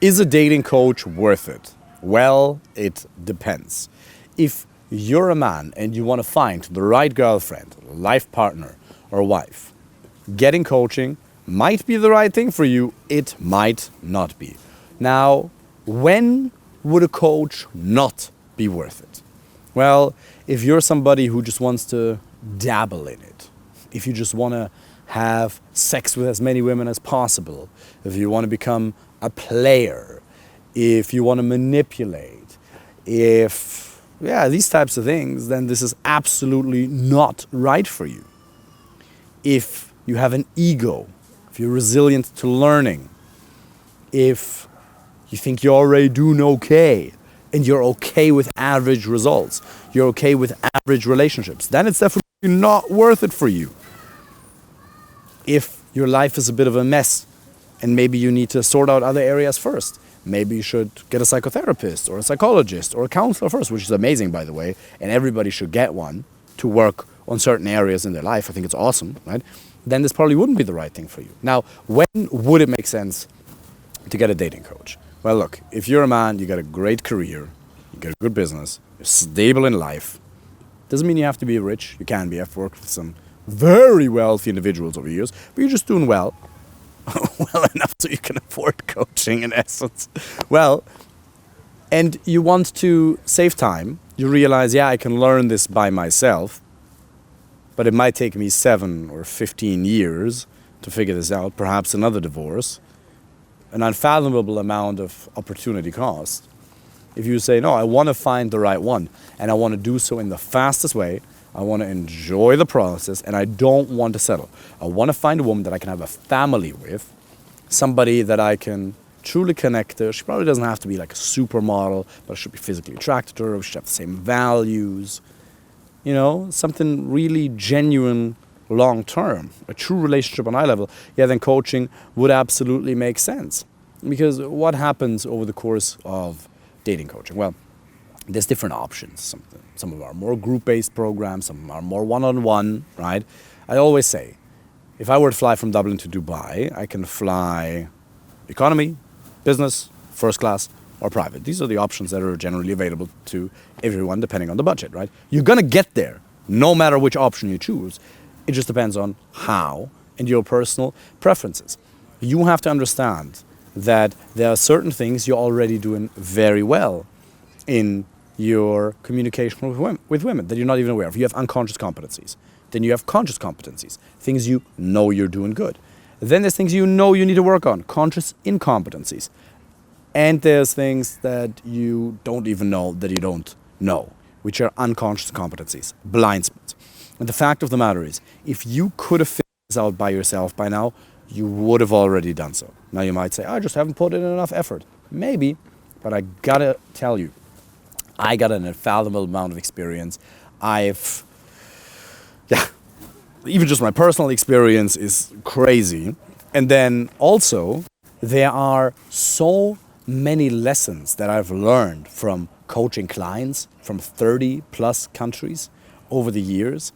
Is a dating coach worth it? Well, it depends. If you're a man and you want to find the right girlfriend, life partner, or wife, getting coaching might be the right thing for you, it might not be. Now, when would a coach not be worth it? Well, if you're somebody who just wants to dabble in it, if you just want to have sex with as many women as possible, if you want to become a player, if you want to manipulate, these types of things, then this is absolutely not right for you. If you have an ego, if you're resilient to learning, if you think you're already doing okay, and you're okay with average results, you're okay with average relationships, then it's definitely not worth it for you. If your life is a bit of a mess, and maybe you need to sort out other areas first, maybe you should get a psychotherapist or a psychologist or a counselor first, which is amazing, by the way, and everybody should get one to work on certain areas in their life. I think it's awesome, right? Then this probably wouldn't be the right thing for you. Now, when would it make sense to get a dating coach? Well, look, if you're a man, you got a great career, you got a good business, you're stable in life. Doesn't mean you have to be rich. You can be. I've worked with some very wealthy individuals over the years, but you're just doing well. Well enough so you can afford coaching, in essence. Well, and you want to save time. You realize, I can learn this by myself, but it might take me 7 or 15 years to figure this out, perhaps another divorce, an unfathomable amount of opportunity cost. If you say, no, I want to find the right one, and I want to do so in the fastest way, I want to enjoy the process, and I don't want to settle. I want to find a woman that I can have a family with, somebody that I can truly connect to. She probably doesn't have to be like a supermodel, but I should be physically attracted to her. We should have the same values. Something really genuine long-term, a true relationship on eye level. Then coaching would absolutely make sense. Because what happens over the course of dating coaching? Well, there's different options. Some of them are more group-based programs, some are more one-on-one, right? I always say, if I were to fly from Dublin to Dubai, I can fly economy, business, first class, or private. These are the options that are generally available to everyone depending on the budget, right? You're going to get there no matter which option you choose. It just depends on how and your personal preferences. You have to understand that there are certain things you're already doing very well in your communication with women that you're not even aware of. You have unconscious competencies. Then you have conscious competencies, things you know you're doing good. Then there's things you know you need to work on, conscious incompetencies. And there's things that you don't even know that you don't know, which are unconscious competencies, blind spots. And the fact of the matter is, if you could have figured this out by yourself by now, you would have already done so. Now you might say, I just haven't put in enough effort. Maybe, but I gotta tell you, I got an unfathomable amount of experience. Even just my personal experience is crazy. And then also, there are so many lessons that I've learned from coaching clients from 30 plus countries over the years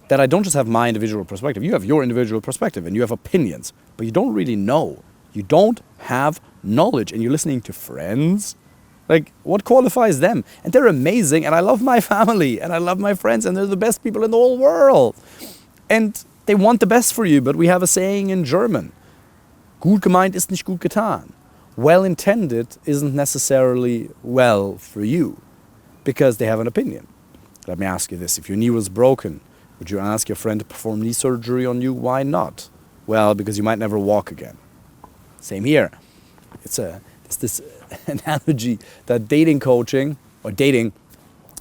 that I don't just have my individual perspective. You have your individual perspective and you have opinions, but you don't really know. You don't have knowledge and you're listening to friends. Like, what qualifies them? And they're amazing, and I love my family, and I love my friends, and they're the best people in the whole world. And they want the best for you, but we have a saying in German, gut gemeint ist nicht gut getan. Well intended isn't necessarily well for you, because they have an opinion. Let me ask you this, if your knee was broken, would you ask your friend to perform knee surgery on you? Why not? Well, because you might never walk again. Same here. It's this analogy that dating coaching or dating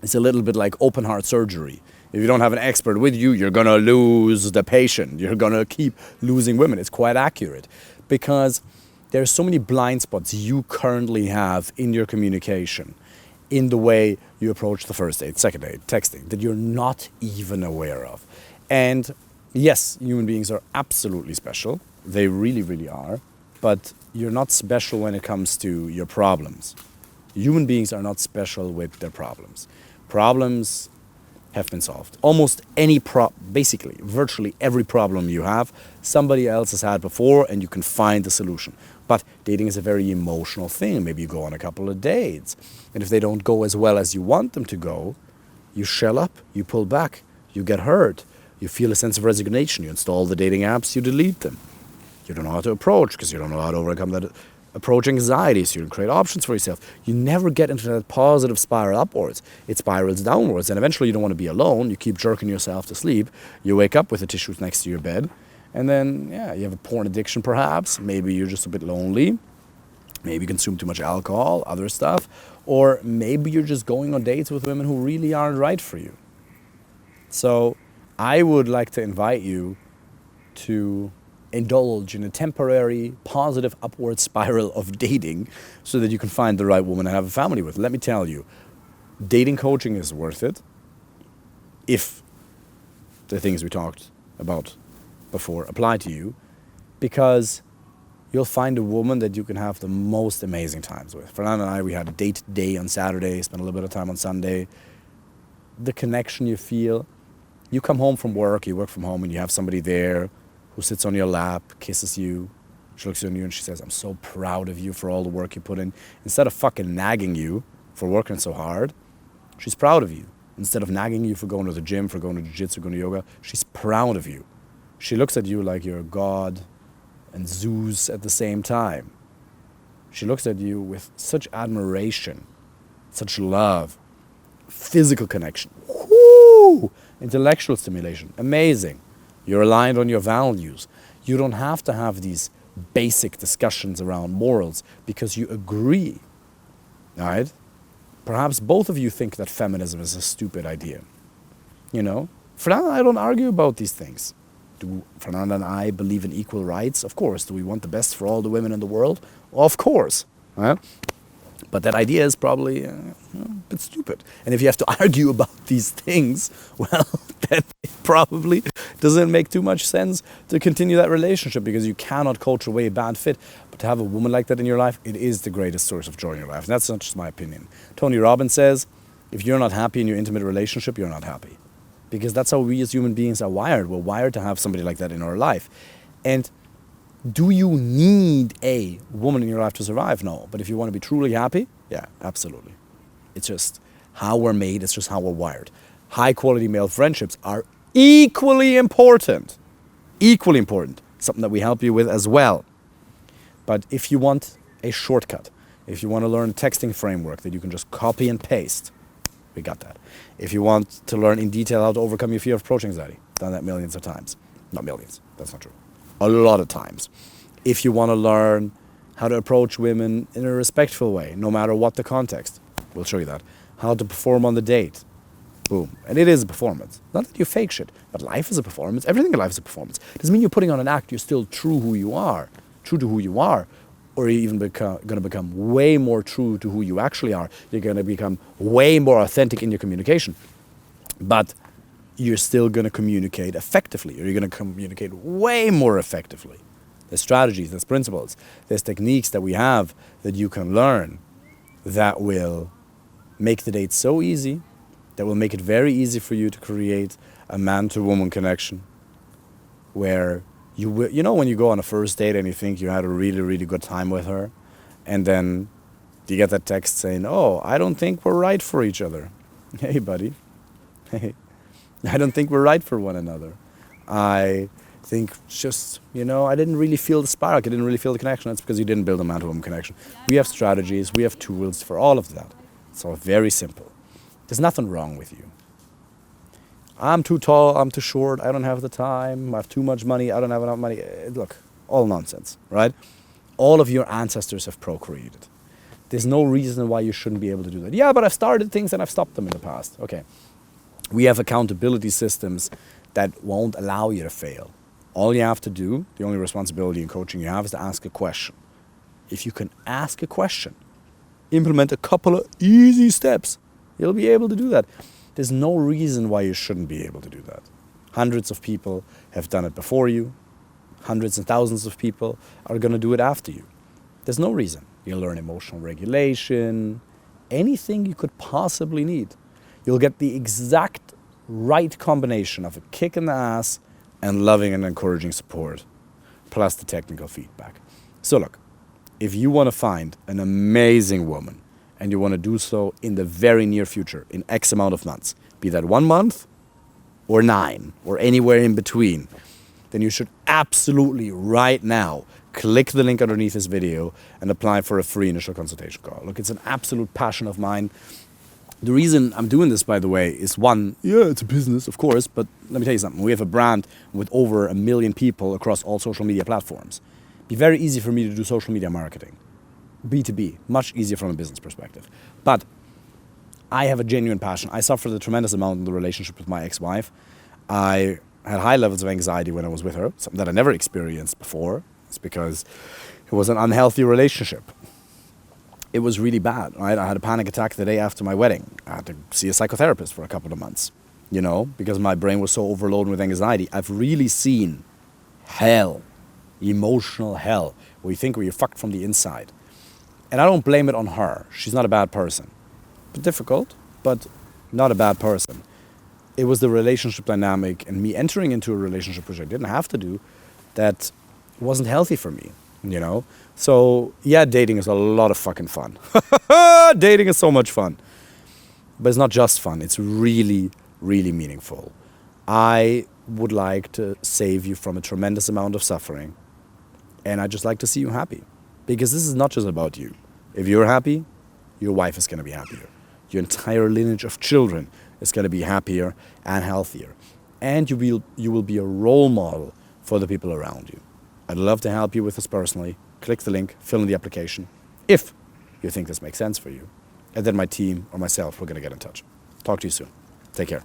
is a little bit like open heart surgery. If you don't have an expert with you, you're going to lose the patient. You're going to keep losing women. It's quite accurate because there are so many blind spots you currently have in your communication, in the way you approach the first date, second date, texting, that you're not even aware of. And yes, human beings are absolutely special. They really, really are. But you're not special when it comes to your problems. Human beings are not special with their problems. Problems have been solved. Almost any basically, virtually every problem you have, somebody else has had before, and you can find the solution. But dating is a very emotional thing. Maybe you go on a couple of dates, and if they don't go as well as you want them to go, you shell up, you pull back, you get hurt, you feel a sense of resignation, you install the dating apps, you delete them. You don't know how to approach because you don't know how to overcome that approach anxiety, so you don't create options for yourself. You never get into that positive spiral upwards. It spirals downwards, and eventually you don't want to be alone. You keep jerking yourself to sleep. You wake up with the tissues next to your bed, and then, yeah, you have a porn addiction perhaps. Maybe you're just a bit lonely. Maybe you consume too much alcohol, other stuff. Or maybe you're just going on dates with women who really aren't right for you. So I would like to invite you to indulge in a temporary positive upward spiral of dating so that you can find the right woman and have a family with. Let me tell you, dating coaching is worth it if the things we talked about before apply to you, because you'll find a woman that you can have the most amazing times with. Fernanda and I, we had a date day on Saturday, spent a little bit of time on Sunday. The connection you feel, you come home from work, you work from home, and you have somebody there who sits on your lap, kisses you, she looks at you and she says, I'm so proud of you for all the work you put in. Instead of fucking nagging you for working so hard, she's proud of you. Instead of nagging you for going to the gym, for going to jiu-jitsu, going to yoga, she's proud of you. She looks at you like you're God and Zeus at the same time. She looks at you with such admiration, such love, physical connection, whoo, intellectual stimulation, amazing. You're aligned on your values. You don't have to have these basic discussions around morals because you agree, all right? Perhaps both of you think that feminism is a stupid idea. You know, Fernanda and I don't argue about these things. Do Fernanda and I believe in equal rights? Of course. Do we want the best for all the women in the world? Of course. Right? But that idea is probably a bit stupid. And if you have to argue about these things, well, then it probably doesn't make too much sense to continue that relationship, because you cannot coach away a bad fit. But to have a woman like that in your life, it is the greatest source of joy in your life. And that's not just my opinion. Tony Robbins says, if you're not happy in your intimate relationship, you're not happy. Because that's how we as human beings are wired. We're wired to have somebody like that in our life. And do you need a woman in your life to survive? No. But if you want to be truly happy, yeah, absolutely. It's just how we're made. It's just how we're wired. High quality male friendships are equally important. Equally important. Something that we help you with as well. But if you want a shortcut, if you want to learn a texting framework that you can just copy and paste, we got that. If you want to learn in detail how to overcome your fear of approach anxiety, done that millions of times. Not millions, that's not true. A lot of times. If you want to learn how to approach women in a respectful way, no matter what the context, we'll show you that. How to perform on the date. Boom. And it is a performance. Not that you fake shit, but life is a performance. Everything in life is a performance. Doesn't mean you're putting on an act. You're still true to who you are, or you're even going to become way more true to who you actually are. You're going to become way more authentic in your communication. But you're still going to communicate effectively, or you're going to communicate way more effectively. There's strategies, there's principles, there's techniques that we have that you can learn that will make the date so easy, that will make it very easy for you to create a man-to-woman connection where you know when you go on a first date and you think you had a really, really good time with her, and then you get that text saying, oh, I don't think we're right for each other. Hey, buddy. Hey. I don't think we're right for one another. I think just, I didn't really feel the spark. I didn't really feel the connection. That's because you didn't build a man-to-woman connection. We have strategies. We have tools for all of that. It's all very simple. There's nothing wrong with you. I'm too tall. I'm too short. I don't have the time. I have too much money. I don't have enough money. Look, all nonsense, right? All of your ancestors have procreated. There's no reason why you shouldn't be able to do that. Yeah, but I've started things and I've stopped them in the past. Okay. We have accountability systems that won't allow you to fail. All you have to do, the only responsibility in coaching you have, is to ask a question. If you can ask a question, implement a couple of easy steps, you'll be able to do that. There's no reason why you shouldn't be able to do that. Hundreds of people have done it before you. Hundreds and thousands of people are going to do it after you. There's no reason. You'll learn emotional regulation, anything you could possibly need. You'll get the exact right combination of a kick in the ass and loving and encouraging support, plus the technical feedback. So look, if you want to find an amazing woman and you want to do so in the very near future, in X amount of months, be that 1 month or 9 or anywhere in between, then you should absolutely right now click the link underneath this video and apply for a free initial consultation call. Look, it's an absolute passion of mine. The reason I'm doing this, by the way, is one, yeah, it's a business, of course, but let me tell you something. We have a brand with over 1 million people across all social media platforms. It'd be very easy for me to do social media marketing. B2B, much easier from a business perspective. But I have a genuine passion. I suffered a tremendous amount in the relationship with my ex-wife. I had high levels of anxiety when I was with her, something that I never experienced before. It's because it was an unhealthy relationship. It was really bad, right? I had a panic attack the day after my wedding. I had to see a psychotherapist for a couple of months, because my brain was so overloaded with anxiety. I've really seen hell, emotional hell, where you're fucked from the inside. And I don't blame it on her. She's not a bad person. But difficult, but not a bad person. It was the relationship dynamic and me entering into a relationship, which I didn't have to do, that wasn't healthy for me, So, yeah, dating is a lot of fucking fun. Dating is so much fun. But it's not just fun. It's really, really meaningful. I would like to save you from a tremendous amount of suffering. And I'd just like to see you happy. Because this is not just about you. If you're happy, your wife is going to be happier. Your entire lineage of children is going to be happier and healthier. And you will be a role model for the people around you. I'd love to help you with this personally. Click the link, fill in the application, if you think this makes sense for you. And then my team or myself, we're going to get in touch. Talk to you soon. Take care.